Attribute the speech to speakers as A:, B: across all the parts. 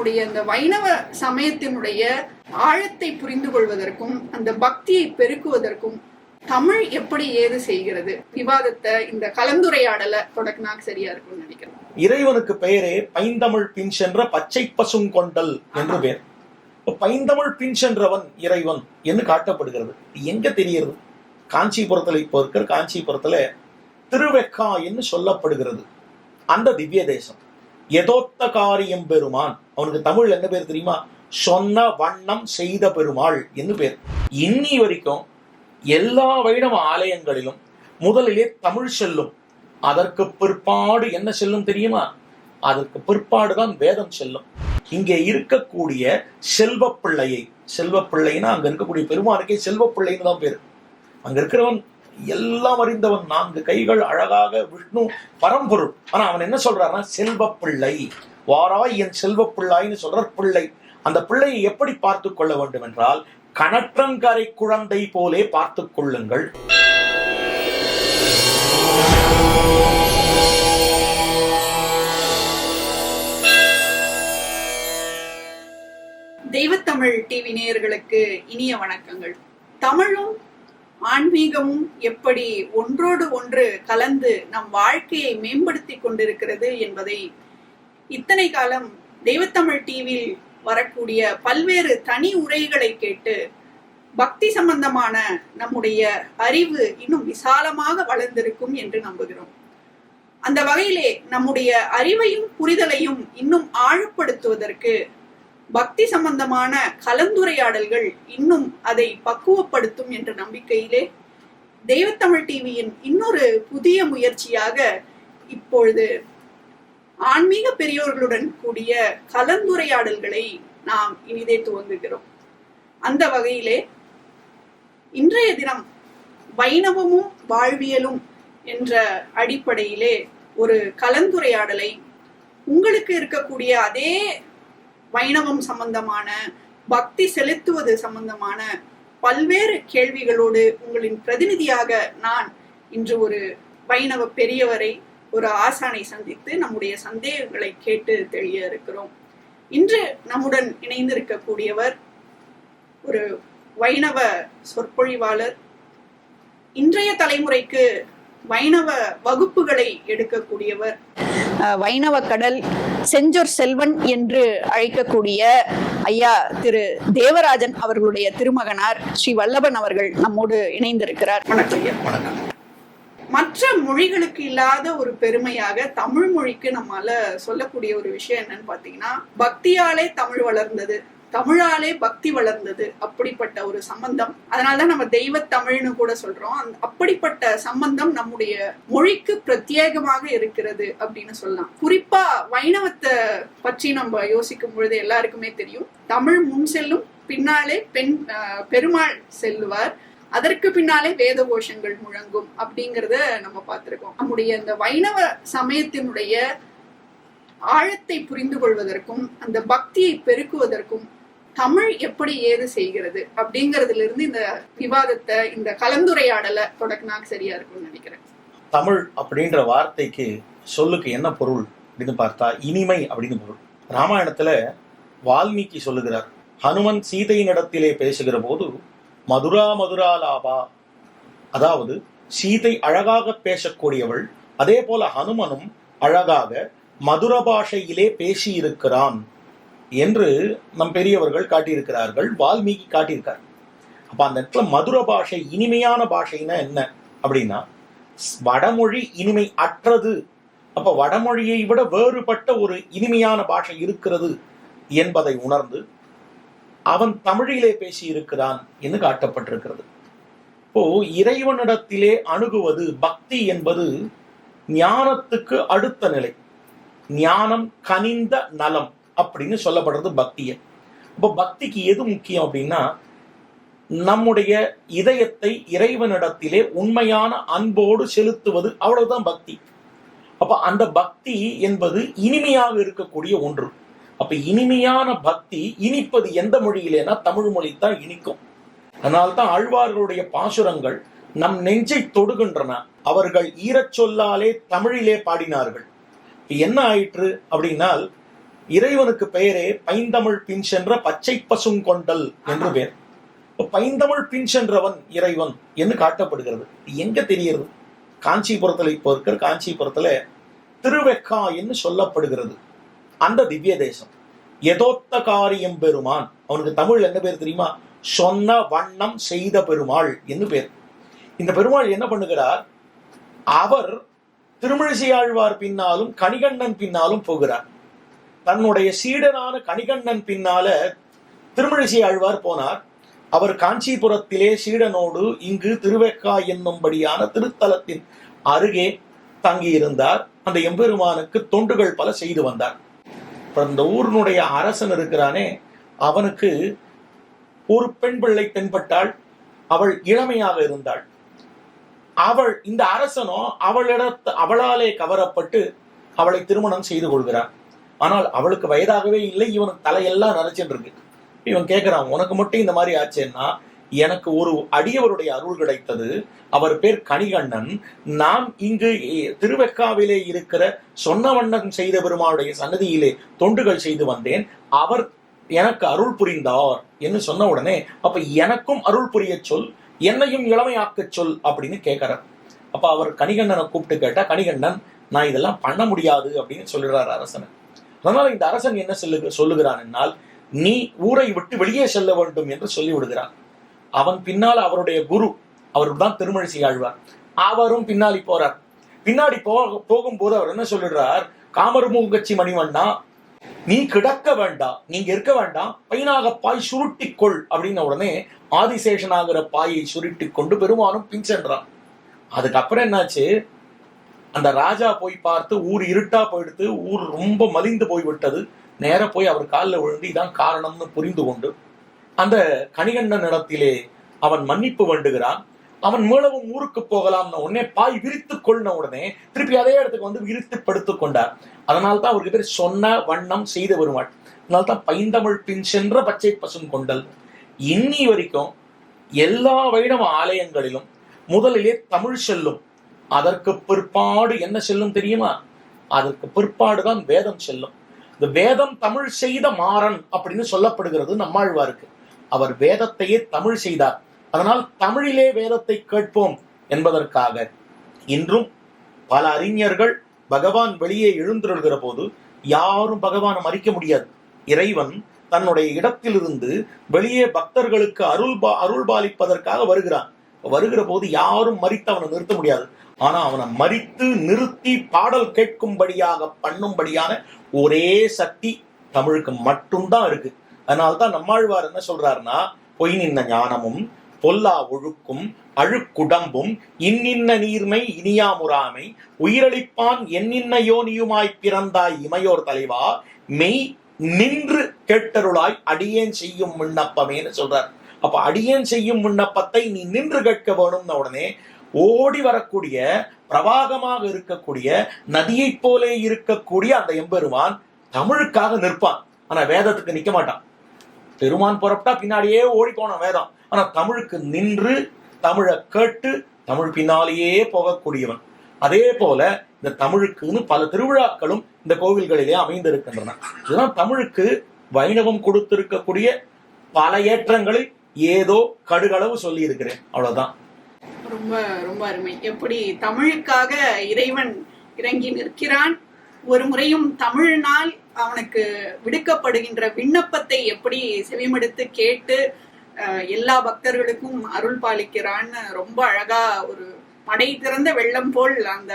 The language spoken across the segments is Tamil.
A: நம்முடைய அந்த வைணவ சமயத்தினுடைய ஆழத்தை புரிந்து கொள்வதற்கும் அந்த பக்தியை பெருக்குவதற்கும் தமிழ் எப்படி ஏது செய்கிறது விவாதத்தை இந்த கலந்துரையாடலை தொடக்கினா சரியா இருக்கும்னு நினைக்கிறேன்.
B: இறைவனுக்கு பெயரே பைந்தமிழ் பின் சென்ற பச்சை பசுங்கொண்டல் என்று பெயர். பைந்தமிழ் பின் சென்றவன் இறைவன் என்று காட்டப்படுகிறது. எங்க தெரிகிறது? காஞ்சிபுரத்துல இப்ப இருக்கிற காஞ்சிபுரத்துல திருவெக்கா என்று சொல்லப்படுகிறது. அந்த திவ்ய தேசம் எதோத்த காரியம் பெருமான், அவனுக்கு தமிழ் என்ன பேர் தெரியுமா? சொன்ன வண்ணம் செய்த பெருமாள் என்று பேர். இன்னி வரைக்கும் எல்லா வைணவ ஆலயங்களிலும் முதலிலே தமிழ் செல்லும். அதற்கு பிற்பாடு என்ன செல்லும் தெரியுமா? அதற்கு பிற்பாடுதான் வேதம் செல்லும். இங்கே இருக்கக்கூடிய செல்வ பிள்ளையை, செல்வ பிள்ளைன்னா அங்க இருக்கக்கூடிய பெருமானுக்கே செல்வ பிள்ளைன்னு தான் பேரு. அங்க இருக்கிறவன் எல்லாம் அறிந்தவன், 4 கைகள், அழகாக விஷ்ணு பரம்பொருள். ஆனா அவன் என்ன சொல்றான்னா செல்வ பிள்ளை, வாராய் என் செல்வ பிள்ளைன்னு சொல்ற பிள்ளை. அந்த பிள்ளையை எப்படி பார்த்து கொள்ள வேண்டும் என்றால் கணற்றங்கரை குழந்தை போலே பார்த்துக் கொள்ளுங்கள்.
A: தெய்வத்தமிழ் டிவி நேயர்களுக்கு இனிய வணக்கங்கள். தமிழும் ஆன்மீகமும் எப்படி ஒன்றோடு ஒன்று கலந்து நம் வாழ்க்கையை மேம்படுத்தி கொண்டிருக்கிறது என்பதை இத்தனை காலம் தெய்வத்தமிழ் டிவியில் வரக்கூடிய பல்வேறு தனி உரைகளை கேட்டு பக்தி சம்பந்தமான நம்முடைய அறிவு இன்னும் விசாலமாக வளர்ந்திருக்கும் என்று நம்புகிறோம். அந்த வகையிலே நம்முடைய அறிவையும் புரிதலையும் இன்னும் ஆழப்படுத்துவதற்கு பக்தி சம்பந்தமான கலந்துரையாடல்கள் இன்னும் அதை பக்குவப்படுத்தும் என்ற நம்பிக்கையிலே தெய்வத்தமிழ் டிவியின் இன்னொரு புதிய முயற்சியாக இப்பொழுது ஆன்மீக பெரியோர்களுடன் கூடிய கலந்துரையாடல்களை நாம் இனிதே துவங்குகிறோம். அந்த வகையிலே இன்றைய தினம் வைணவமும் வாழ்வியலும் என்ற அடிப்படையிலே ஒரு கலந்துரையாடலை உங்களுக்கு இருக்கக்கூடிய அதே வைணவம் சம்பந்தமான பக்தி செலுத்துவது சம்பந்தமான பல்வேறு கேள்விகளோடு உங்களின் பிரதிநிதியாக நான் இன்று ஒரு வைணவ பெரியவரை, ஒரு ஆசானை சந்தித்து நம்முடைய சந்தேகங்களை கேட்டு தெளிய இருக்கிறோம். இன்று நம்முடன் இணைந்திருக்கக்கூடியவர் ஒரு வைணவ சொற்பொழிவாளர், இன்றைய தலைமுறைக்கு வைணவ வகுப்புகளை எடுக்கக்கூடியவர், வைணவ கடல் செஞ்சொர் செல்வன் என்று அழைக்கக்கூடிய ஐயா திரு தேவராஜன் அவர்களுடைய திருமகனார் ஸ்ரீ வல்லபன் அவர்கள் நம்மோடு இணைந்திருக்கிறார். வணக்கம். மற்ற மொழிகளுக்கு இல்லாத ஒரு பெருமையாக தமிழ் மொழிக்கு நம்மால சொல்லக்கூடிய ஒரு விஷயம் என்னன்னு பாத்தீங்கன்னா, பக்தியாலே தமிழ் வளர்ந்தது, தமிழாலே பக்தி வளர்ந்தது. அப்படிப்பட்ட ஒரு சம்பந்தம். அதனாலதான் நம்ம தெய்வ தமிழ்னு கூட சொல்றோம். அப்படிப்பட்ட சம்பந்தம் நம்முடைய மொழிக்கு பிரத்யேகமாக இருக்கிறது அப்படின்னு சொல்லலாம். குறிப்பா வைணவத்தை பற்றி நம்ம யோசிக்கும் பொழுது எல்லாருக்குமே தெரியும், தமிழ் முன் செல்லும், பின்னாலே பெருமாள் செல்லுவார், அதற்கு பின்னாலே வேத கோஷங்கள் முழங்கும் அப்படிங்கிறத நம்ம பார்த்திருக்கோம். நம்முடைய இந்த வைணவ சமயத்தினுடைய ஆழத்தை புரிந்து கொள்வதற்கும் அந்த பக்தியை பெருக்குவதற்கும் தமிழ் எப்படி ஏது செய்கிறது அப்படிங்கறதுல இருந்து இந்த விவாதத்தை, இந்த கலந்துரையாடலை தொடக்கினா சரியா இருக்கும்னு நினைக்கிறேன்.
B: தமிழ் அப்படின்ற வார்த்தைக்கு சொல்லுக்கு என்ன பொருள் அப்படின்னு பார்த்தா இனிமை அப்படின்னு பொருள். ராமாயணத்துல வால்மீகி சொல்லுகிறார், ஹனுமன் சீதையினிடத்திலே பேசுகிற போது மதுரா மதுரா லாபா, அதாவது சீதை அழகாக பேசக்கூடியவள், அதே போல ஹனுமனும் அழகாக மதுர பாஷையிலே பேசி இருக்கிறான் என்று நம் பெரியவர்கள் காட்டியிருக்கிறார்கள், வால்மீகி காட்டியிருக்கார். அப்ப அந்த இடத்துல மதுர பாஷை, இனிமையான பாஷைன்னா என்ன அப்படின்னா, வடமொழி இனிமை அற்றது. அப்ப வடமொழியை விட வேறுபட்ட ஒரு இனிமையான பாஷை இருக்கிறது என்பதை உணர்ந்து அவன் தமிழிலே பேசி இருக்கிறான் என்று காட்டப்பட்டிருக்கிறது. இப்போ இறைவனிடத்திலே அணுகுவது, பக்தி என்பது ஞானத்துக்கு அடுத்த நிலை. ஞானம் கனிந்த நலம் அப்படின்னு சொல்லப்படுறது பக்தியை. இப்போ பக்திக்கு எது முக்கியம் அப்படின்னா, நம்முடைய இதயத்தை இறைவனிடத்திலே உண்மையான அன்போடு செலுத்துவது, அவ்வளவுதான் பக்தி. அப்ப அந்த பக்தி என்பது இனிமையாக இருக்கக்கூடிய ஒன்று. அப்ப இனிமையான பக்தி இனிப்பது எந்த மொழியிலேனா தமிழ் மொழி தான் இனிக்கும். அதனால்தான் ஆழ்வார்களுடைய பாசுரங்கள் நம் நெஞ்சை தொடுகின்றன. அவர்கள் ஈரச் சொல்லாலே தமிழிலே பாடினார்கள். என்ன ஆயிற்று அப்படின்னால், இறைவனுக்கு பெயரே பைந்தமிழ் பின் சென்ற பச்சை பசுங்கொண்டல் என்று பேர். பைந்தமிழ் பின் சென்றவன் இறைவன் என்று காட்டப்படுகிறது. எங்க தெரிகிறது? காஞ்சிபுரத்துல, இப்போ இருக்கிற காஞ்சிபுரத்துல திருவெக்கா என்று சொல்லப்படுகிறது அந்த திவ்ய தேசம். எதோத்த காரியம் பெருமான், அவனுக்கு தமிழ் என்ன பேர் தெரியுமா? சொன்ன வண்ணம் செய்த பெருமாள் என்று பேர். இந்த பெருமாள் என்ன பண்ணுகிறார்? அவர் திருமிழிசை ஆழ்வார் பின்னாலும் கணிகண்ணன் பின்னாலும் போகிறார். தன்னுடைய சீடனான கணிகண்ணன் பின்னால திருமிழிசை ஆழ்வார் போனார். அவர் காஞ்சிபுரத்திலே சீடனோடு இங்கு திருவெக்கா என்னும்படியான திருத்தலத்தின் அருகே தங்கியிருந்தார். அந்த எம்பெருமானுக்கு தொண்டுகள் பல செய்து வந்தார். இந்த ஊரினுடைய அரசன் இருக்கிறானே, அவனுக்கு ஒரு பெண் பிள்ளை தென்பட்டாள். அவள் இளமையாக இருந்தாள். இந்த அரசனோ அவளாலே கவரப்பட்டு அவளை திருமணம் செய்து கொள்கிறான். ஆனால் அவளுக்கு வயதாகவே இல்லை. இவனுக்கு தலையெல்லாம் நரைச்சுட்டு இருக்கு. இவன் கேட்கிறான், உனக்கு மட்டும் இந்த மாதிரி ஆச்சுன்னா, எனக்கு ஒரு அடியவருடைய அருள் கிடைத்தது. அவர் பேர் கணிகண்ணன். நான் இங்கு திருவெக்காவிலே இருக்கிற சொன்னவண்ணன் செய்த பெருமாளுடைய சன்னதியிலே தொண்டுகள் செய்து வந்தேன். அவர் எனக்கு அருள் புரிந்தார் என்று சொன்ன உடனே, அப்ப எனக்கும் அருள் புரிய சொல், என்னையும் இளமையாக்க சொல் அப்படின்னு கேட்கிறார். அப்ப அவர் கணிகண்ணனை கூப்பிட்டு கேட்டா, கணிகண்ணன் நான் இதெல்லாம் பண்ண முடியாது அப்படின்னு சொல்லுறாரு அரசன். அதனால இந்த அரசன் என்ன சொல்லுகிறான் என்னால், நீ ஊரை விட்டு வெளியே செல்ல வேண்டும் என்று சொல்லி விடுகிறான். அவன் பின்னால் அவருடைய குரு, அவருக்கு தான் திருமிழிசை ஆழ்வார், அவரும் பின்னாடி போறார். பின்னாடி போகும்போது அவர் என்ன சொல்லிடுறார், காமர்மூங்கச்சி மணிவண்ணா, நீ கிடக்க வேண்டாம், நீங்க இருக்க வேண்டாம், பையனாக பாய் சுருட்டிக்கொள் அப்படின்ன உடனே ஆதிசேஷனாகிற பாயை சுருட்டி கொண்டு பெருமானும் பின் சென்றான். அதுக்கப்புறம் என்னாச்சு, அந்த ராஜா போய் பார்த்து ஊர் இருட்டா போயிடுத்து, ஊர் ரொம்ப மலிந்து போய்விட்டது. நேர போய் அவர் காலில் விழுந்து இதான் காரணம்னு புரிந்து கொண்டு அந்த கணிகண்ணன் இடத்திலே அவன் மன்னிப்பு வேண்டுகிறான். அவன் மீளவும் ஊருக்கு போகலாம்னு உடனே பாய் விரித்து கொள்ளின உடனே திருப்பி அதே இடத்துக்கு வந்து விரித்து படுத்துக் கொண்டார். அதனால்தான் அவருக்கு பேர் சொன்ன வண்ணம் செய்த பெருமாள். அதனால்தான் பைந்தமிழ் பின் சென்ற பச்சை பசுங்கொண்டல். இன்னி வரைக்கும் எல்லா வைணவ ஆலயங்களிலும் முதலிலே தமிழ் செல்லும். அதற்கு பிற்பாடு என்ன செல்லும் தெரியுமா? அதற்கு பிற்பாடுதான் வேதம் செல்லும். இந்த வேதம் தமிழ் செய்த மாறன் அப்படின்னு சொல்லப்படுகிறது நம்மாழ்வாருக்கு. அவர் வேதத்தையே தமிழ் செய்தார். அதனால் தமிழிலே வேதத்தை கேட்போம் என்பதற்காக இன்றும் பல அறிஞர்கள் பகவான் வெளியே எழுந்திருக்கிற போது யாரும் பகவானை மறிக்க முடியாது. இறைவன் தன்னுடைய இடத்திலிருந்து வெளியே பக்தர்களுக்கு அருள்பாலிப்பதற்காக வருகிற போது யாரும் மறித்து அவனை நிறுத்த முடியாது. ஆனா அவனை மறித்து நிறுத்தி பாடல் கேட்கும்படியாக பண்ணும்படியான ஒரே சக்தி தமிழுக்கு மட்டும்தான் இருக்கு. அதனால்தான் நம்மாழ்வார் என்ன சொல்றாருன்னா, பொய் நின்ன ஞானமும் பொல்லா ஒழுக்கும் அழுக்குடம்பும் இன்னின்ன நீர்மை இனியாமுறாமை உயிரளிப்பான் என்னின்ன யோனியுமாய் பிறந்தாய் இமையோர் தலைவா மெய் நின்று கேட்டருளாய் அடியேன் செய்யும் விண்ணப்பமேன்னு சொல்றார். அப்ப அடியேன் செய்யும் விண்ணப்பத்தை நீ நின்று கேட்க வேணும்னு உடனே ஓடி வரக்கூடிய பிரவாகமாக இருக்கக்கூடிய நதியை போலே இருக்கக்கூடிய அந்த எம்பெருமான் தமிழுக்காக நிற்பான். ஆனா வேதத்துக்கு நிக்க மாட்டான். பெருமான் புறப்பட்டா பின்னாடியே ஓடி போன வேதம். ஆனா தமிழுக்கு நின்று தமிழை கேட்டு தமிழ் பின்னாலேயே போகக்கூடியவன். அதே போல இந்த தமிழுக்குன்னு பல திருவிழாக்களும் இந்த கோவில்களிலே அமைந்திருக்கின்றன. இதுதான் தமிழுக்கு வைணவம் கொடுத்திருக்கக்கூடிய பல ஏற்றங்களை ஏதோ கடுகளவு சொல்லி இருக்கிறேன், அவ்வளவுதான்.
A: ரொம்ப ரொம்ப அருமை. எப்படி தமிழுக்காக இறைவன் இறங்கி நிற்கிறான். ஒரு முறையும் தமிழ்னால் அவனுக்கு விடுக்கப்படுகின்ற விண்ணப்பத்தை எப்படி செவிமடுத்து கேட்டு எல்லா பக்தர்களுக்கும் அருள் பாலிக்கிறான்னு ரொம்ப அழகா ஒரு படை திறந்த வெள்ளம் போல் அந்த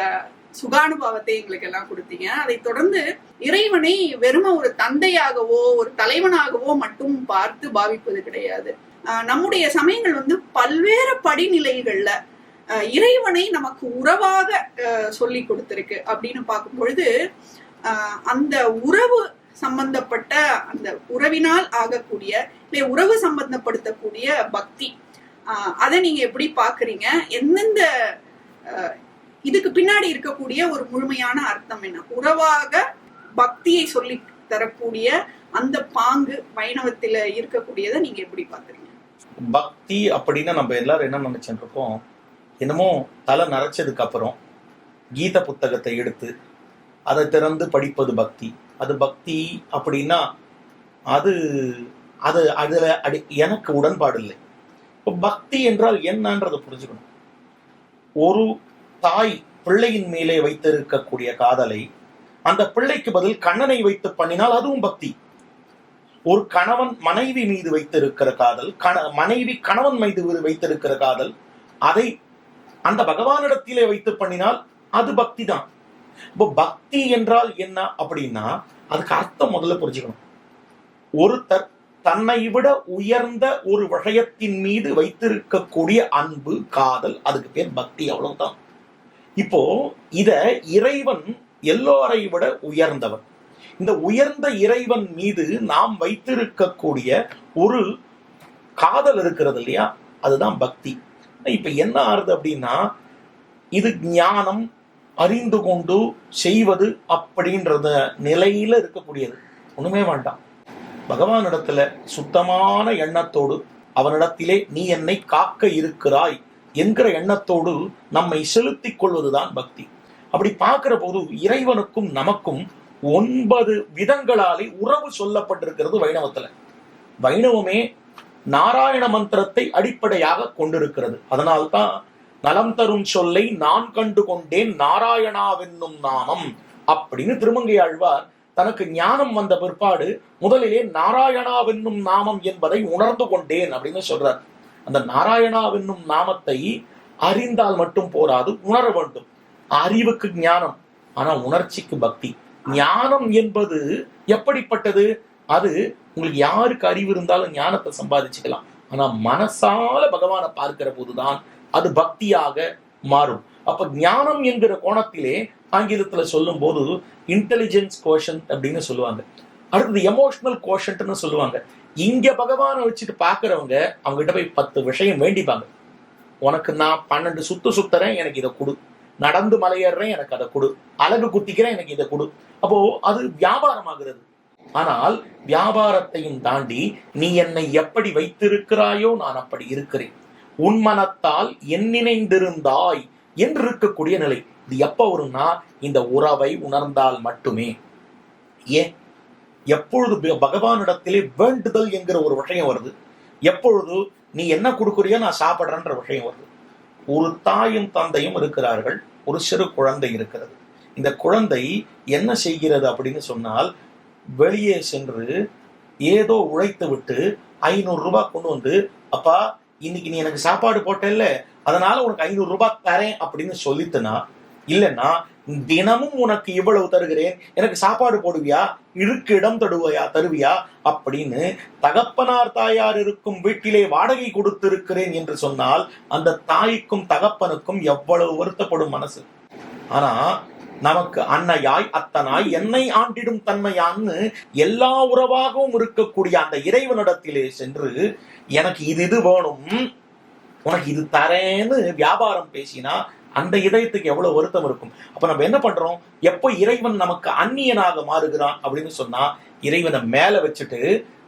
A: சுகானுபவத்தை எங்களுக்கு எல்லாம் கொடுத்தீங்க. அதை தொடர்ந்து இறைவனை வெறும ஒரு தந்தையாகவோ ஒரு தலைவனாகவோ மட்டும் பார்த்து பாவிப்பது கிடையாது. நம்முடைய சமயங்கள் பல்வேறு படிநிலைகள்ல இறைவனை நமக்கு உறவாக சொல்லி கொடுத்திருக்கு அப்படின்னு பார்க்கும் பொழுது அந்த உறவு சம்பந்தப்பட்ட அந்த உறவினால் ஆகக்கூடிய இல்லை உறவு சம்பந்தப்படுத்தக்கூடிய பக்தி, அதை நீங்க எப்படி பாக்குறீங்க? எந்தெந்த இதுக்கு பின்னாடி இருக்கக்கூடிய ஒரு முழுமையான அர்த்தம் என்ன? உறவாக பக்தியை சொல்லி தரக்கூடிய அந்த பாங்கு வைணவத்துல இருக்கக்கூடியதை நீங்க எப்படி பாக்குறீங்க?
B: பக்தி அப்படின்னா நம்ம எல்லாரும் என்ன நினைச்சுட்டு இருக்கோம், என்னமோ தலை நரைச்சதுக்கு அப்புறம் கீத புத்தகத்தை எடுத்து அதை திறந்து படிப்பது பக்தி, அது பக்தி அப்படின்னா அது அது அதுல எனக்கு உடன்பாடு இல்லை. இப்போ பக்தி என்றால் என்னன்றதை புரிஞ்சுக்கணும். ஒரு தாய் பிள்ளையின் மேலே வைத்திருக்கக்கூடிய காதலை அந்த பிள்ளைக்கு பதில் கண்ணனை வைத்து பண்ணினால் அதுவும் பக்தி. ஒரு கணவன் மனைவி மீது வைத்திருக்கிற காதல், மனைவி கணவன் மீது வைத்திருக்கிற காதல், அதை அந்த பகவானிடத்திலே வைத்து பண்ணினால் அது பக்தி தான். இப்போ பக்தி என்றால் என்ன அப்படின்னா அதுக்கு அர்த்தம் முதல்ல புரிஞ்சுக்கணும். ஒருத்தர் தன்னை விட உயர்ந்த ஒரு விஷயத்தின் மீது வைத்திருக்கக்கூடிய அன்பு, காதல், அதுக்கு பேர் பக்தி, அவ்வளவுதான். இப்போ இத இறைவன் எல்லோரை விட உயர்ந்தவன். இந்த உயர்ந்த இறைவன் மீது நாம் வைத்திருக்கக்கூடிய ஒரு காதல் இருக்கிறது இல்லையா, அதுதான் பக்தி. இப்ப என்ன ஆறுது அப்படின்னா இது ஞானம், அறிந்து கொண்டு செய்வது அப்படின்றத நிலையில இருக்கக்கூடியது. ஒண்ணுமே வேண்டாம். பகவானிடத்துல சுத்தமான எண்ணத்தோடு, அவனிடத்திலே நீ என்னை காக்க இருக்கிறாய் என்கிற எண்ணத்தோடு நம்மை செலுத்திக் கொள்வதுதான் பக்தி. அப்படி பார்க்கிற போது இறைவனுக்கும் நமக்கும் 9 விதங்களாலே உறவு சொல்லப்பட்டிருக்கிறது வைணவத்துல. வைணவமே நாராயண மந்திரத்தை அடிப்படையாக கொண்டிருக்கிறது. அதனால்தான் நலம் தரும் சொல்லை நான் கண்டு கொண்டேன் நாராயணாவென்னும் நாமம் அப்படின்னு திருமங்கையாழ்வார் தனக்கு ஞானம் வந்த பிற்பாடு முதலிலே நாராயணாவென்னும் நாமம் என்பதை உணர்ந்து கொண்டேன் அப்படின்னு சொல்றார். அந்த நாராயணாவென்னும் நாமத்தை அறிந்தால் மட்டும் போராது, உணர வேண்டும். அறிவுக்கு ஞானம், ஆனா உணர்ச்சிக்கு பக்தி. ஞானம் என்பது எப்படிப்பட்டது? அது உங்களுக்கு யாருக்கு அறிவு இருந்தாலும் ஞானத்தை சம்பாதிச்சுக்கலாம். ஆனா மனசால பகவானை பார்க்கிற போதுதான் அது பக்தியாக மாறும். அப்ப ஞானம் என்கிற கோணத்திலே ஆங்கிலத்துல சொல்லும் போது இன்டெலிஜென்ஸ் கோஷன்ட் அப்படின்னு சொல்லுவாங்க. அடுத்தது எமோஷனல் கோஷன்ட்னு சொல்லுவாங்க. இங்க பகவானை வச்சுட்டு பாக்குறவங்க அவங்க கிட்ட போய் 10 விஷயம் வேண்டிப்பாங்க. உனக்கு நான் 12 சுத்துறேன், எனக்கு இதை கொடு. நடந்து மலையேறேன், எனக்கு அதை கொடு. அழகு குத்திக்கிறேன், எனக்கு இதை கொடு. அப்போ அது வியாபாரம் ஆகிறது. ஆனால் வியாபாரத்தையும் தாண்டி நீ என்னை எப்படி வைத்திருக்கிறாயோ நான் அப்படி இருக்கிறேன், உன் மனத்தால் என் நினைந்திருந்தாய் என்று இருக்கக்கூடிய நிலை. இது எப்ப வரும்னா இந்த உறவை உணர்ந்தால் மட்டுமே. ஏன் எப்பொழுது பகவானிடத்திலே வேண்டுதல் என்கிற ஒரு விஷயம் வருது, எப்பொழுது நீ என்ன கொடுக்குறியோ நான் சாப்பிட்றேன்ற விஷயம் வருது. ஒரு தாயும் தந்தையும் இருக்கிறார்கள், ஒரு சிறு குழந்தை இருக்கிறது. இந்த குழந்தை என்ன செய்கிறது அப்படின்னு சொன்னால், வெளியே சென்று ஏதோ உழைத்து விட்டு 500 ரூபாய் கொண்டு வந்து, அப்பா இன்னைக்கு நீ எனக்கு சாப்பாடு போட்டல்ல, அதனால உனக்கு 500 ரூபாய் தரேன் அப்படின்னு சொல்லிட்டுனா, இல்லைன்னா தினமும் உனக்கு இவ்வளவு தருகிறேன், எனக்கு சாப்பாடு போடுவியா, இருக்கு இடம் தருவியா அப்படின்னு தகப்பனார் தாயார் இருக்கும் வீட்டிலே வாடகை கொடுத்திருக்கிறேன் என்று சொன்னால் அந்த தாய்க்கும் தகப்பனுக்கும் எவ்வளவு வருத்தப்படும் மனசு. ஆனா நமக்கு அன்னையாய் அத்தனாய் என்னை ஆண்டிடும் தன்மையான்னு எல்லா உறவாகவும் இருக்கக்கூடிய அந்த இறைவனிடத்திலே சென்று எனக்கு இது வேணும், உனக்கு இது தரேன்னு வியாபாரம் பேசினா அந்த இதயத்துக்கு எவ்வளவு வருத்தம் இருக்கும். அப்ப நம்ம என்ன பண்றோம்? எப்போ இறைவன் நமக்கு அந்நியனாக மாறுகிறான் அப்படின்னு சொன்னா, இறைவனை மேல வச்சுட்டு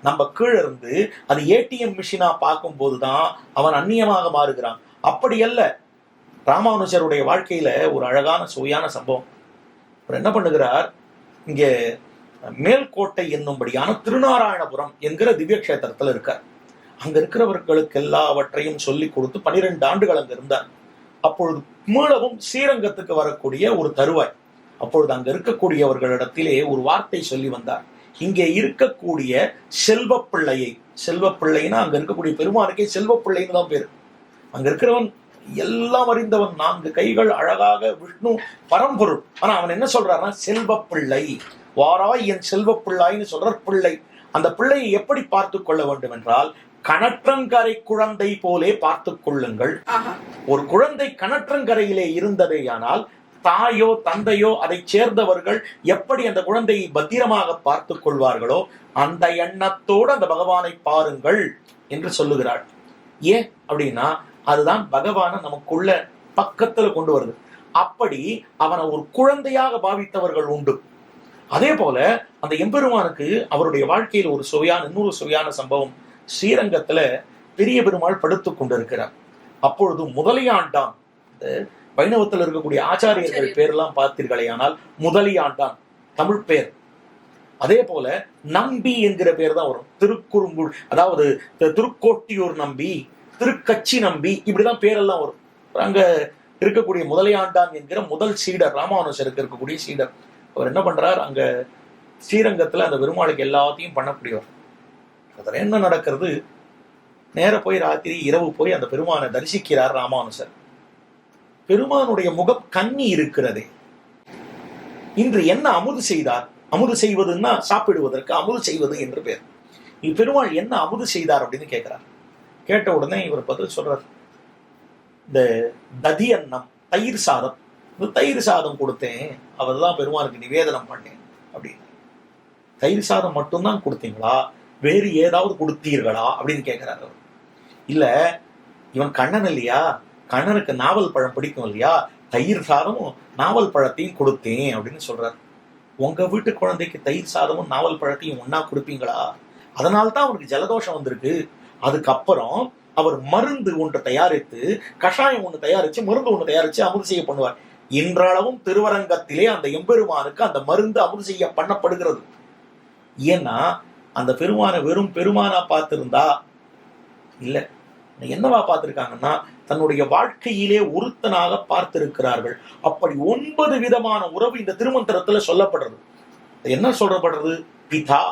B: நம்ம கீழே இருந்து அது ஏடிஎம் மிஷினா பார்க்கும் போதுதான் அவன் அந்நியமாக மாறுகிறான். அப்படி அல்ல. ராமானுஜருடைய வாழ்க்கையில ஒரு அழகான சுவையான சம்பவம். அவர் என்ன பண்ணுகிறார், இங்க மேல்கோட்டை என்னும்படியான திருநாராயணபுரம் என்கிற திவ்ய கஷேத்திரத்துல இருக்கார். அங்க இருக்கிறவர்களுக்கு எல்லாவற்றையும் சொல்லி கொடுத்து 12 ஆண்டுகள் அங்க இருந்தார். அப்பொழுது மீளவும் ஸ்ரீரங்கத்துக்கு வரக்கூடிய ஒரு தருவாய். அப்பொழுது அங்க இருக்கக்கூடியவர்களிடத்திலே ஒரு வார்த்தை சொல்லி வந்தார். இங்கே இருக்கக்கூடிய செல்வப்பிள்ளையை, செல்வப்பிள்ளைன்னா அங்க இருக்கக்கூடிய பெருமானுக்கே செல்வப்பிள்ளைன்னு தான் பேரு. அங்க இருக்கிறவன் எல்லாம் அறிந்தவன், 4 கைகள், அழகாக விஷ்ணு பரம்பொருள். ஆனா அவன் என்ன சொல்றான்னா செல்வப்பிள்ளை, வாராய் என் செல்வப்பிள்ளாய்ன்னு சொல்றார். பிள்ளை, அந்த பிள்ளையை எப்படி பார்த்து கொள்ள வேண்டும் என்றால், கணற்றங்கரை குழந்தை போலே பார்த்து கொள்ளுங்கள். ஒரு குழந்தை கணற்றங்கரையிலே இருந்ததேயானால் தாயோ தந்தையோ அதை சேர்ந்தவர்கள் எப்படி அந்த குழந்தையை பத்திரமாக பார்த்து கொள்வார்களோ அந்த எண்ணத்தோடு அந்த பகவானை பாருங்கள் என்று சொல்லுகிறாள். ஏன் அப்படின்னா அதுதான் பகவானை நமக்குள்ள பக்கத்துல கொண்டு வருது. அப்படி அவனை ஒரு குழந்தையாக பாவித்தவர்கள் உண்டு. அதே போல அந்த எம்பெருமானுக்கு அவருடைய வாழ்க்கையில் ஒரு இன்னொரு சுவையான சம்பவம். ஸ்ரீரங்கத்துல பெரிய பெருமாள் படுத்துக் கொண்டிருக்கிறார். அப்பொழுது முதலியாண்டான், வைணவத்தில் இருக்கக்கூடிய ஆச்சாரியர்கள் பேரெல்லாம் பார்த்தீர்களே, ஆனால் முதலியாண்டான் தமிழ் பேர். அதே போல நம்பி என்கிற பேர் தான் வரும். திருக்குறுங்குள், அதாவது திருக்கோட்டியூர் நம்பி, திருக்கச்சி நம்பி, இப்படிதான் பேரெல்லாம் வரும். அங்க இருக்கக்கூடிய முதலையாண்டான் என்கிற முதல் சீடர், ராமானுஜருக்கு இருக்கக்கூடிய சீடர், அவர் என்ன பண்றார், அங்க ஸ்ரீரங்கத்துல அந்த பெருமாளுக்கு எல்லாத்தையும் பண்ணக்கூடியவர். அதில் என்ன நடக்கிறது, நேர போய் ராத்திரி இரவு போய் அந்த பெருமானை தரிசிக்கிறார் ராமானுஜர். பெருமானுடைய முகம் கண்ணி இருக்கிறதே. இன்று என்ன அமுது செய்தார்? அமுது செய்வதுன்னா சாப்பிடுவதற்கு அமுது செய்வது என்று பேர். பெருமாள் என்ன அமுது செய்தார் அப்படின்னு கேட்கிறார். கேட்ட உடனே இவர் பதில் சொல்றார், இந்த ததி அன்னம், தயிர் சாதம், தயிர் சாதம் கொடுத்தேன், அவர் தான் பெருமானுக்கு நிவேதனம் பண்ணேன் அப்படின்னு. தயிர் சாதம் மட்டும்தான் கொடுத்தீங்களா, வேறு ஏதாவது கொடுத்தீர்களா அப்படின்னு கேட்கிறார் அவர். இல்ல, இவன் கண்ணன் இல்லையா, கண்ணனுக்கு நாவல் பழம் பிடிக்கும் இல்லையா, தயிர் சாதமும் நாவல் பழத்தையும் கொடுத்தேன் அப்படின்னு சொல்றார். உங்க வீட்டு குழந்தைக்கு தயிர் சாதமும் நாவல் பழத்தையும் ஒன்னா கொடுப்பீங்களா? அதனால்தான் அவனுக்கு ஜலதோஷம் வந்திருக்கு. அதுக்கப்புறம் அவர் மருந்து ஒன்று தயாரித்து, கஷாயம் ஒன்று தயாரிச்சு, மருந்து ஒன்று தயாரிச்சு அமுது செய்ய பண்ணுவார். இன்றளவும் திருவரங்கத்திலே அந்த எம்பெருமானுக்கு அந்த மருந்து அமுது செய்ய பண்ணப்படுகிறது. ஏன்னா அந்த பெருமானை வெறும் பெருமானா பார்த்திருந்தா இல்ல, என்னவா பார்த்திருக்காங்கன்னா தன்னுடைய வாழ்க்கையிலே ஒருத்தனாக பார்த்திருக்கிறார்கள். அப்படி 9 விதமான உறவு இந்த திருமந்திரத்துல சொல்லப்படுறது. என்ன சொல்லப்படுறது? பிதா,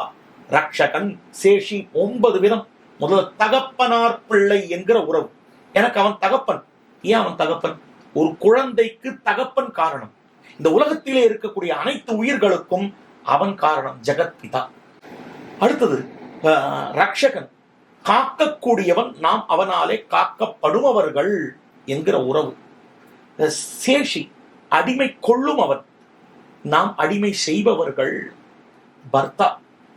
B: ரக்ஷகன், சேஷி, 9 விதம். முதல்ல தகப்பனார் பிள்ளை என்கிற உறவு. எனக்கு அவன் தகப்பன். ஏன் அவன் தகப்பன்? ஒரு குழந்தைக்கு தகப்பன் காரணம். இந்த உலகத்திலே இருக்கக்கூடிய அனைத்து உயிர்களுக்கும் அவன் காரணம், ஜெகத் பிதா. அடுத்தது ரக்ஷகன், காக்கக்கூடியவன், நாம் அவனாலே காக்கப்படுபவர்கள் என்கிற உறவு. சேஷி, அடிமை கொள்ளும் அவன், நாம் அடிமை செய்பவர்கள். பர்த்தா,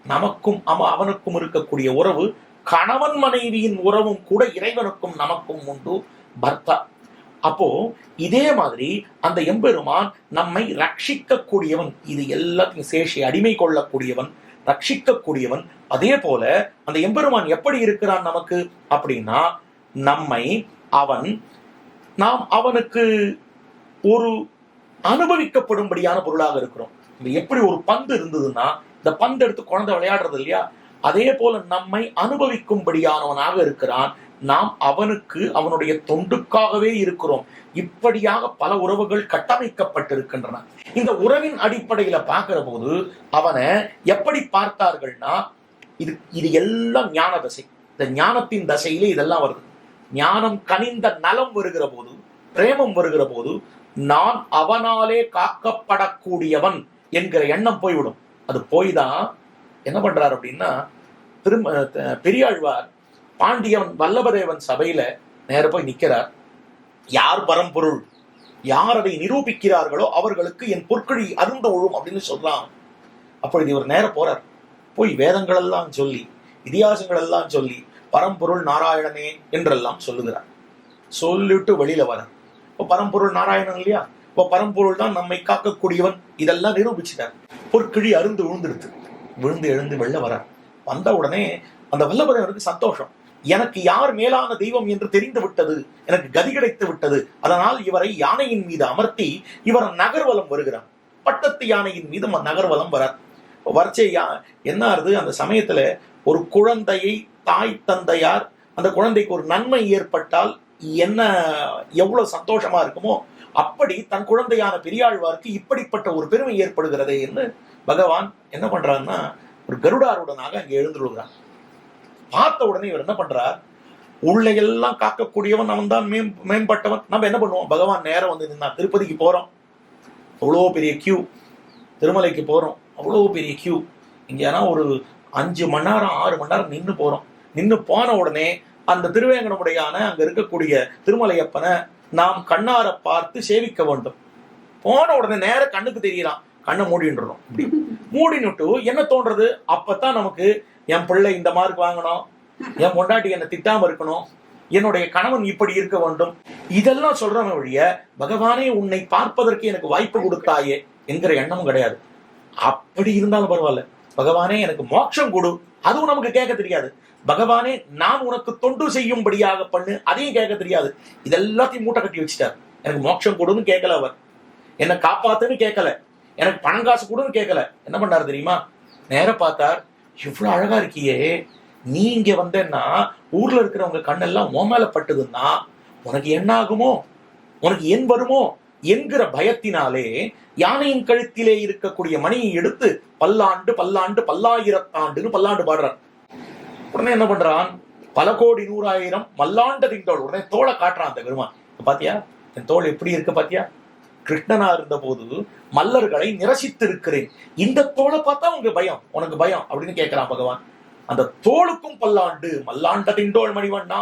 B: நமக்கும் அவனுக்கும் இருக்கக்கூடிய உறவு, கணவன் மனைவியின் உறவும் கூட இறைவனுக்கும் நமக்கும் உண்டு, பர்த்தா. அப்போ இதே மாதிரி அந்த எம்பெருமான் நம்மை ரட்சிக்கக்கூடியவன். இது எல்லாத்தையும் சேஷி, அடிமை கொள்ளக்கூடியவன், ரட்சிக்கக்கூடியவன். அதே போல அந்த எம்பெருமான் எப்படி இருக்கிறான் நமக்கு அப்படின்னா, நம்மை நாம் அவனுக்கு ஒரு அனுபவிக்கப்படும்படியான பொருளாக இருக்கிறோம். எப்படி ஒரு பந்து இருந்ததுன்னா, இந்த பந்து எடுத்து குழந்தை விளையாடுறது இல்லையா, அதே போல நம்மை அனுபவிக்கும்படியானவனாக இருக்கிறான். நாம் அவனுக்கு, அவனுடைய தொண்டுக்காகவே இருக்கிறோம். இப்படியாக பல உறவுகள் கட்டமைக்கப்பட்டிருக்கின்றன. இந்த உறவின் அடிப்படையில பார்க்கிற போது அவனை எப்படி பார்த்தார்கள்னா, இது எல்லாம் ஞான தசை. இந்த ஞானத்தின் தசையிலே இதெல்லாம் வருது. ஞானம் கனிந்த நலம் வருகிற போது, பிரேமம் வருகிற போது, நான் அவனாலே காக்கப்படக்கூடியவன் என்கிற எண்ணம் போய்விடும். அது போய்தான் என்ன பண்றார் அப்படின்னா, பெரியாழ்வார் பாண்டியன் வல்லபதேவன் சபையில நேர போய் நிக்கிறார். யார் பரம்பொருள், யார் அதை நிரூபிக்கிறார்களோ அவர்களுக்கு என் பொற்கழி அருந்த ஒழும் அப்படின்னு சொல்றான். அப்பொழுது இவர் நேர போறார். போய் வேதங்கள் எல்லாம் சொல்லி, இதிகாசங்கள் எல்லாம் சொல்லி, பரம்பொருள் நாராயணனே என்றெல்லாம் சொல்லுகிறார். சொல்லிட்டு வெளியில வர, இப்போ பரம்பொருள் நாராயணன் இல்லையா, இப்போ பரம்பொருள் தான் நம்மை காக்கக்கூடியவன், இதெல்லாம் நிரூபிச்சுட்டார். பொற்கிழி அருந்து விழுந்துடுது. விழுந்து எழுந்து வெளில வர, வந்த உடனே அந்த வல்லபதேவனுக்கு சந்தோஷம். எனக்கு யார் மேலான தெய்வம் என்று தெரிந்து விட்டது, எனக்கு கதி கிடைத்து விட்டது. அதனால் இவரை யானையின் மீது அமர்த்தி இவர் நகர்வலம் வருகிறார். பட்டத்து யானையின் மீது நகர்வலம் வரார். வர்ச்சை என்ன ஆறுது, அந்த சமயத்துல ஒரு குழந்தையை தாய் தந்தையார், அந்த குழந்தைக்கு ஒரு நன்மை ஏற்பட்டால் என்ன எவ்வளவு சந்தோஷமா இருக்குமோ, அப்படி தன் குழந்தையான பெரியாழ்வாருக்கு இப்படிப்பட்ட ஒரு பெருமை ஏற்படுகிறதே என்று பகவான் என்ன பண்றாருன்னா, ஒரு கருடாருடனாக அங்கே எழுந்துள்ளார். பார்த்த உடனே இவர் என்ன பண்றார், உள்ளையெல்லாம் காக்கக்கூடியவன் அவன் தான் மேம்பட்டவன். நம்ம என்ன பண்ணுவோம், பகவான் நேரம் வந்து நின்னா, திருப்பதிக்கு போறோம், அவ்வளோ பெரிய கியூ, திருமலைக்கு போறோம், அவ்வளோ பெரிய கியூ. இங்க ஏன்னா ஒரு 5 மணி நேரம் 6 மணி நேரம் நின்று போறோம். நின்று போன உடனே அந்த திருவேங்கடமுடையான அங்க இருக்கக்கூடிய திருமலையப்பனை நாம் கண்ணார பார்த்து சேவிக்க வேண்டும். போன உடனே நேர கண்ணுக்கு தெரியலாம், கண்ணை மூடின்றோம். இப்படி மூடினுட்டு என்ன தோன்றது, அப்பதான் நமக்கு என் பிள்ளை இந்த மார்க் வாங்கணும், என் பொண்டாட்டி என்னை திட்டாம இருக்கணும், என்னுடைய கணவன் இப்படி இருக்க வேண்டும், இதெல்லாம் சொல்றவன் வழிய பகவானே உன்னை பார்ப்பதற்கு எனக்கு வாய்ப்பு கொடுத்தாயே என்கிற எண்ணமும் கிடையாது. அப்படி இருந்தாலும் பரவாயில்ல, பகவானே எனக்கு மோட்சம் கொடு, அதுவும் நமக்கு கேட்க தெரியாது. பகவானே நான் உனக்கு தொண்டு செய்யும்படியாக பண்ணு, அதையும் கேட்க தெரியாது. இதெல்லாத்தையும் மூட்டை கட்டி வச்சுட்டார். எனக்கு மோட்சம் கொடுன்னு கேட்கல, அவர் என்னை காப்பாத்துன்னு கேட்கல, எனக்கு பணம் காசு கொடுன்னு கேட்கல. என்ன பண்ணாரு தெரியுமா, நேர பார்த்தார், இவ்வளவு அழகா இருக்கியே, நீ இங்க வந்தேன்னா ஊர்ல இருக்கிறவங்க கண்ணெல்லாம் உன் மேல பட்டுதுன்னா உனக்கு என்ன ஆகுமோ, உனக்கு ஏன் வருமோ என்கிற பயத்தினாலே யானையின் கழுத்திலே இருக்கக்கூடிய மணியை எடுத்து பல்லாண்டு பல்லாண்டு பல்லாயிரத்தாண்டுன்னு பல்லாண்டு பாடுறார். உடனே என்ன பண்றான், பல கோடி 100,000 மல்லாண்டதின் தோள். உடனே தோளை காட்டுறான் அந்த பெருமான். பாத்தியா என் தோள் எப்படி இருக்கு பாத்தியா, கிருஷ்ணனா இருந்த போது மல்லர்களை நிரசித்து இருக்கிறேன், இந்த தோளை பார்த்தா உங்க பயம், உனக்கு பயம் அப்படின்னு கேட்கிறான் பகவான். அந்த தோளுக்கும் பல்லாண்டு, மல்லாண்டதின் தோள் மணிவண்ணா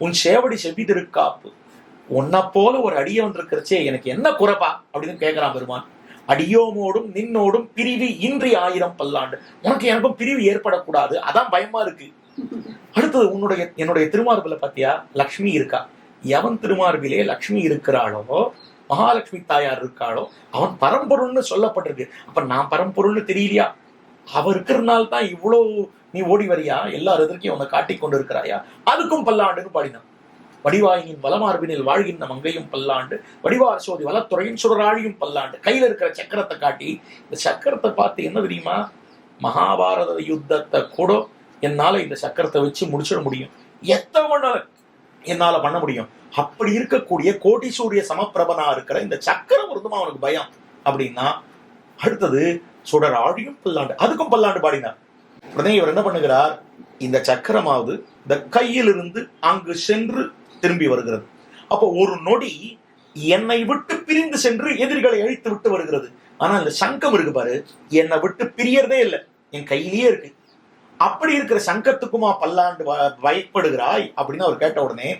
B: உன் சேவடி செவ்விதிருக்காப்பு, உன்னை போல ஒரு அடிய வந்திருக்கிறச்சே எனக்கு என்ன குறைப்பா அப்படின்னு கேட்கிறான் பெருமான். அடியோமோடும் நின்னோடும் பிரிவு இன்றி 1000 பல்லாண்டு, உனக்கு எனக்கும் பிரிவு ஏற்படக்கூடாது, அதான் பயமா இருக்கு. அடுத்தது என்னுடைய திருமார்பில பாத்தியா லக்ஷ்மி இருக்கா, எவன் திருமார்பிலே லக்ஷ்மி இருக்கிறாளோ, மகாலட்சுமி தாயார் இருக்காளோ அவன் பரம்பொருள்னு சொல்லப்பட்டிருக்கு. அப்ப நான் பரம்பொருள்னு தெரியலையா, அவ இருக்கிறனால தான் இவ்வளவு நீ ஓடி வரியா, எல்லா எதற்கையும் அவனை காட்டிக் கொண்டு இருக்கிறாயா, அதுக்கும் பல்லாண்டுன்னு பாடினான். வடிவாயின் வலமார்பினில் வாழ்கின்ற மங்கையும் பல்லாண்டு, வடிவார் சோதி வலத்துறையின் சுடராழியும் பல்லாண்டு. கையில இருக்கிற சக்கரத்தை காட்டி, இந்த சக்கரத்தை பார்த்து என்ன தெரியுமா, மகாபாரத யுத்தத்தை கூட என்னால இந்த சக்கரத்தை வச்சு முடிச்சிட முடியும், எத்தனை என்னால பண்ண முடியும். அப்படி இருக்கக்கூடிய கோடி சூரிய சமப்பிரபனா இருக்கிற இந்த சக்கரம் இருந்துமா அவனுக்கு பயம் அப்படின்னா, அடுத்தது சுடர் ஆழியும் பல்லாண்டு, அதுக்கும் பல்லாண்டு பாடினார். உடனே இவர் என்ன பண்ணுகிறார், இந்த சக்கரமாவது இந்த கையிலிருந்து அங்கு சென்று திரும்பி வருகிறது. அப்போ ஒரு நொடி என்னை விட்டு பிரிந்து சென்று எதிரிகளை அழித்து விட்டு வருகிறது. ஆனா இந்த சங்கம் இருக்கு பாரு, என்னை விட்டு பிரியறதே இல்லை, என் கையிலேயே இருக்கு. அப்படி இருக்கிற சங்கத்துக்குமா பல்லாண்டு பயப்படுகிறாய் அப்படின்னு அவர் கேட்ட உடனே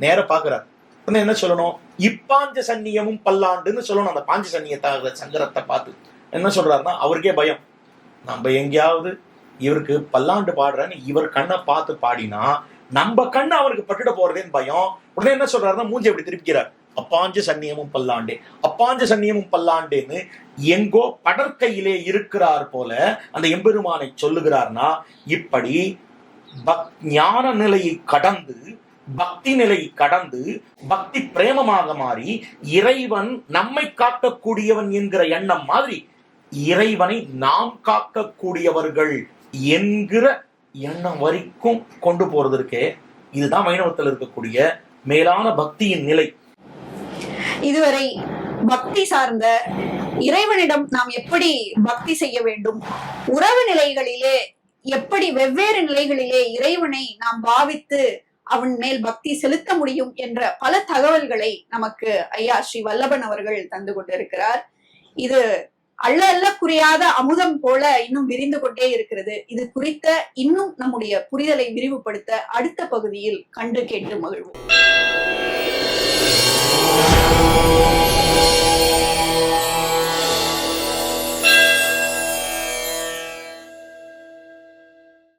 B: நேர பாக்குறார். என்ன சொல்லணும், இப்பாஞ்ச சன்னியமும் பல்லாண்டுன்னு சொல்லணும். அந்த பாஞ்ச சன்னியத்தாக சங்கரத்தை பார்த்து என்ன சொல்றாருன்னா, அவருக்கே பயம், நம்ம எங்கேயாவது இவருக்கு பல்லாண்டு பாடுறன்னு இவர் கண்ணை பார்த்து பாடினா நம்ம கண்ணு அவருக்கு பட்டுட போறதேன்னு பயம். உடனே என்ன சொல்றாருன்னா, மூஞ்சி அப்படி திருப்பிக்கிறார், அப்பாஞ்ச சன்னியமும் பல்லாண்டே, அப்பாஞ்ச சன்னியமும் பல்லாண்டேன்னு எங்கோ படற்கையிலே இருக்கிறார் போல அந்த எம்பெருமானை சொல்லுகிறார்னா, இப்படி ஞான நிலையை கடந்து பக்தி நிலை கடந்து பக்தி பிரேமமாக மாறி இறைவன் நம்மை காக்கக்கூடியவன் என்கிற எண்ணம் மாதிரி இறைவனை நாம் காக்கக்கூடியவர்கள் என்கிற எண்ணம் வரைக்கும் கொண்டு போறது இருக்கே, இதுதான் வைணவத்தில் இருக்கக்கூடிய மேலான பக்தியின் நிலை.
C: இதுவரை பக்தி சார்ந்த இறைவனிடம் நாம் எப்படி பக்தி செய்ய வேண்டும், உறவு நிலைகளிலே எப்படி வெவ்வேறு நிலைகளிலே இறைவனை நாம் பாவித்து அவன் மேல் பக்தி செலுத்த முடியும் என்ற பல தகவல்களை நமக்கு ஐயா ஸ்ரீ வல்லபன் அவர்கள் தந்து கொண்டிருக்கிறார். இது அள்ள அள்ள குறையாத அமுதம் போல இன்னும் விரிந்து கொண்டே இருக்கிறது. இது குறித்த இன்னும் நம்முடைய புரிதலை விரிவுபடுத்த அடுத்த பகுதியில் கண்டு கேட்டு மகிழ்வோம்.